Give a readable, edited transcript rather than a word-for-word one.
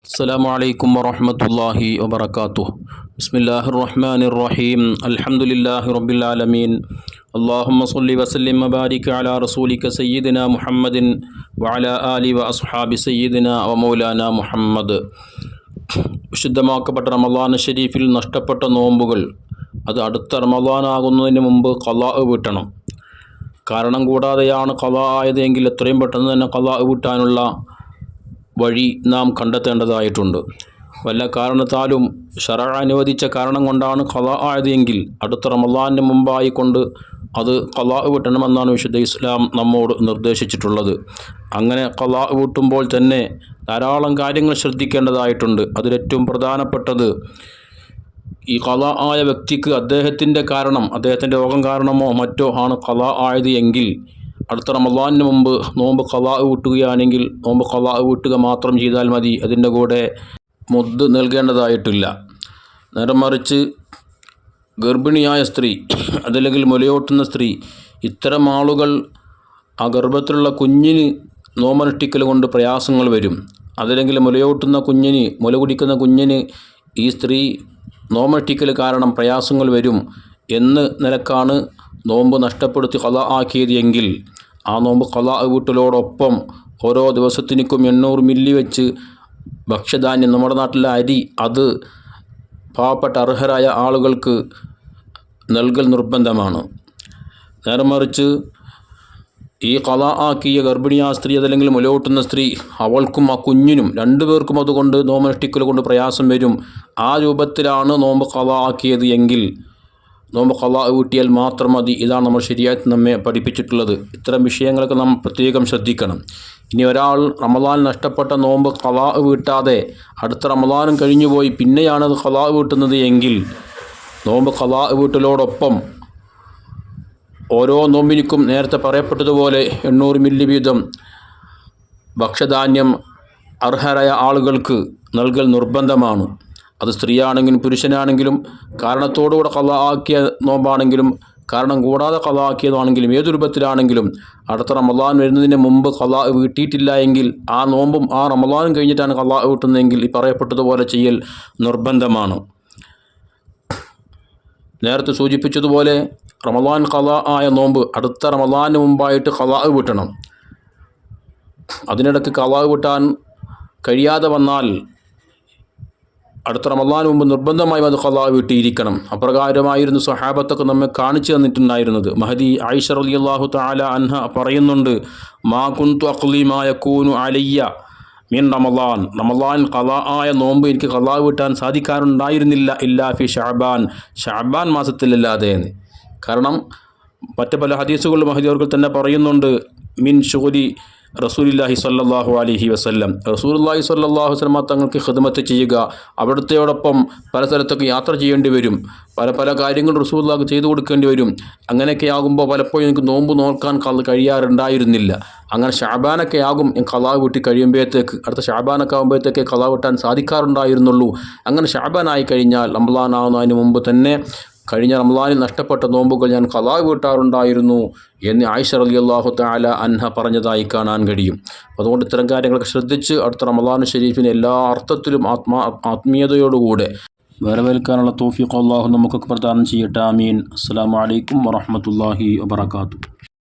السلام عليكم ورحمة الله وبركاته. بسم الله الرحمن الرحيم. الحمد لله رب العالمين. اللهم صل وسلم وبارك على رسولك سيدنا محمد وعلى آله وأصحاب سيدنا ومولانا മുഹമ്മദ്. വിശുദ്ധമാക്കപ്പെട്ട റമളാൻ ഷരീഫിൽ നഷ്ടപ്പെട്ട നോമ്പുകൾ അത് അടുത്ത റമളാനാകുന്നതിന് മുമ്പ് ഖളാ വീട്ടണം. കാരണം കൂടാതെയാണ് ഖളാ ആയതെങ്കിൽ എത്രയും പെട്ടെന്ന് തന്നെ ഖളാ വീട്ടാനുള്ള വഴി നാം കണ്ടെത്തേണ്ടതായിട്ടുണ്ട്. വല്ല കാരണത്താലും ശറഅ അനുവദിച്ച കാരണം കൊണ്ടാണ് ഖളാ ആയതെങ്കിൽ അടുത്ത റമളാനിന് മുമ്പായി കൊണ്ട് അത് ഖളാ വീട്ടണമെന്നാണ് വിശുദ്ധ ഇസ്ലാം നമ്മോട് നിർദ്ദേശിച്ചിട്ടുള്ളത്. അങ്ങനെ ഖളാ വീട്ടുമ്പോൾ തന്നെ ധാരാളം കാര്യങ്ങൾ ശ്രദ്ധിക്കേണ്ടതായിട്ടുണ്ട്. അതിലേറ്റവും പ്രധാനപ്പെട്ടത് ഈ ഖളാ ആയ വ്യക്തിക്ക് അദ്ദേഹത്തിൻ്റെ രോഗം കാരണമോ മറ്റോ ആണ് ഖളാ ആയത് എങ്കിൽ അടുത്ത റമളാനിന് മുമ്പ് നോമ്പ് ഖളാ വീട്ടുകയാണെങ്കിൽ നോമ്പ് ഖളാ വീട്ടുക മാത്രം ചെയ്താൽ മതി. അതിൻ്റെ കൂടെ മുദ് നൽകേണ്ടതായിട്ടില്ല. നേരെ മറിച്ച് ഗർഭിണിയായ സ്ത്രീ അതല്ലെങ്കിൽ മുലയൂട്ടുന്ന സ്ത്രീ ഇത്തരം ആളുകൾ ആ ഗർഭത്തിലുള്ള കുഞ്ഞിന് നോമ്പനുഷ്ഠിക്കൽ കൊണ്ട് പ്രയാസങ്ങൾ വരും. അതല്ലെങ്കിൽ മുല കുടിക്കുന്ന കുഞ്ഞിന് ഈ സ്ത്രീ നോമ്പനുഷ്ഠിക്കൽ കാരണം പ്രയാസങ്ങൾ വരും എന്ന് നിലക്കാണ് നോമ്പ് നഷ്ടപ്പെടുത്തി ഖളാ ആക്കിയത് എങ്കിൽ ആ നോമ്പ് ഖളാ വീട്ടലോടൊപ്പം ഓരോ ദിവസത്തിനും 800 മില്ലി വെച്ച് ഭക്ഷ്യധാന്യം, നമ്മുടെ നാട്ടിലെ അരി, അത് പാവപ്പെട്ട അർഹരായ ആളുകൾക്ക് നൽകൽ നിർബന്ധമാണ്. നേരെ മറിച്ച് ഈ ഖളാ ആക്കിയ ഗർഭിണിയായ സ്ത്രീ അതല്ലെങ്കിൽ മുലയൂട്ടുന്ന സ്ത്രീ അവൾക്കും ആ കുഞ്ഞിനും രണ്ടുപേർക്കും അതുകൊണ്ട് നോമ്പനുഷ്ഠിക്കൽ കൊണ്ട് പ്രയാസം വരും. ആ രൂപത്തിലാണ് നോമ്പ് ഖളാ ആക്കിയത് എങ്കിൽ നോമ്പ് ഖളാ വീട്ടിയാൽ മാത്രം മതി. ഇതാണ് നമ്മൾ ശരിയായിട്ട് നമ്മെ പഠിപ്പിച്ചിട്ടുള്ളത്. ഇത്തരം വിഷയങ്ങളൊക്കെ നാം പ്രത്യേകം ശ്രദ്ധിക്കണം. ഇനി ഒരാൾ റമളാൻ നഷ്ടപ്പെട്ട നോമ്പ് ഖളാ വീട്ടാതെ അടുത്ത റമളാനും കഴിഞ്ഞുപോയി പിന്നെയാണ് അത് ഖളാ വീട്ടുന്നത് എങ്കിൽ നോമ്പ് ഖളാ വീട്ടലോടൊപ്പം ഓരോ നോമ്പിനും നേരത്തെ പറയപ്പെട്ടതുപോലെ 800 മില്ലി വീതം ഭക്ഷ്യധാന്യം അർഹരായ ആളുകൾക്ക് നൽകൽ നിർബന്ധമാണ്. അത് സ്ത്രീയാണെങ്കിലും പുരുഷനാണെങ്കിലും കാരണത്തോടുകൂടെ ഖളാ ആക്കിയ നോമ്പാണെങ്കിലും കാരണം കൂടാതെ ഖളാ ആക്കിയതാണെങ്കിലും ഏതു രൂപത്തിലാണെങ്കിലും അടുത്ത റമളാൻ വരുന്നതിന് മുമ്പ് ഖളാ വീട്ടിയിട്ടില്ല എങ്കിൽ ആ നോമ്പും ആ റമളാനും കഴിഞ്ഞിട്ടാണ് ഖളാ വീട്ടുന്നതെങ്കിൽ ഈ പറയപ്പെട്ടതുപോലെ ചെയ്യൽ നിർബന്ധമാണ്. നേരത്തെ സൂചിപ്പിച്ചതുപോലെ റമളാൻ ഖളാ ആയ നോമ്പ് അടുത്ത റമളാനിന് മുമ്പായിട്ട് ഖളാ വീട്ടണം. അതിനിടയ്ക്ക് ഖളാ വീട്ടാൻ കഴിയാതെ വന്നാൽ അടുത്ത റമളാന് മുമ്പ് നിർബന്ധമായും അത് ഖളാ വീട്ടിയിരിക്കണം. അപ്രകാരമായിരുന്നു സ്വഹാബത്തൊക്കെ നമ്മെ കാണിച്ചു തന്നിട്ടുണ്ടായിരുന്നത്. മഹദി ആയിഷ റളിയല്ലാഹു തആല അൻഹ പറയുന്നുണ്ട്, മാ കുന്തു അഖ്ലി മാ യകൂനു അലയ്യ മിൻ റമളാൻ ഖളാ ആയ നോമ്പ് എനിക്ക് ഖളാ വീട്ടാൻ സാധിക്കാറുണ്ടായിരുന്നില്ല ഇല്ലാ ഫി ഷഅബാൻ മാസത്തിലല്ലാതെ എന്ന്. കാരണം മറ്റ് പല ഹദീസുകളിലും മഹദി അവർ തന്നെ പറയുന്നുണ്ട്, മിൻ ശുഗ്ലി റസൂലുള്ളാഹി സ്വല്ലല്ലാഹു അലൈഹി വസല്ലം, റസൂലുള്ളാഹി സ്വല്ലല്ലാഹു അലൈഹി വസല്ലം തങ്ങൾക്ക് ഖിദ്മത്ത് ചെയ്യുക, അവിടുത്തെയോടൊപ്പം പല സ്ഥലത്തൊക്കെ യാത്ര ചെയ്യേണ്ടി വരും, പല കാര്യങ്ങൾ റസൂലുള്ളാഹിക്ക് ചെയ്തു കൊടുക്കേണ്ടി വരും. അങ്ങനെയൊക്കെ ആകുമ്പോൾ പലപ്പോഴും എനിക്ക് നോമ്പ് നോക്കാൻ കഴിയാറുണ്ടായിരുന്നില്ല. അങ്ങനെ ഷഅബാനൊക്കെ ആകും ഖളാ വീട്ടി കഴിയുമ്പോഴത്തേക്ക്, അടുത്ത ഷഅബാനൊക്കെ ആകുമ്പോഴത്തേക്ക് ഖളാ വീട്ടാൻ സാധിക്കാറുണ്ടായിരുന്നുള്ളൂ. അങ്ങനെ ഷഅബാനായി കഴിഞ്ഞാൽ റമളാൻ ആകുന്നതിന് മുമ്പ് തന്നെ കഴിഞ്ഞ റമളാനിൽ നഷ്ടപ്പെട്ട നോമ്പുകൾ ഞാൻ ഖളാ വീട്ടാറുണ്ടായിരുന്നു എന്ന് ആയിഷ റളിയല്ലാഹു തആല അൻഹ പറഞ്ഞതായി കാണാൻ കഴിയും. അതുകൊണ്ട് ഇത്തരം കാര്യങ്ങളൊക്കെ ശ്രദ്ധിച്ച് അടുത്ത റമളാൻ ഷരീഫിന് എല്ലാ അർത്ഥത്തിലും ആത്മീയതയോടുകൂടെ വരവേൽക്കാനുള്ള തൗഫീഖ് അല്ലാഹു നമുക്കൊക്കെ പ്രദാനം ചെയ്യട്ടെ. ആമീൻ. അസ്സലാമു അലൈക്കും വറഹ്മത്തുള്ളാഹി വബറകാതുഹു.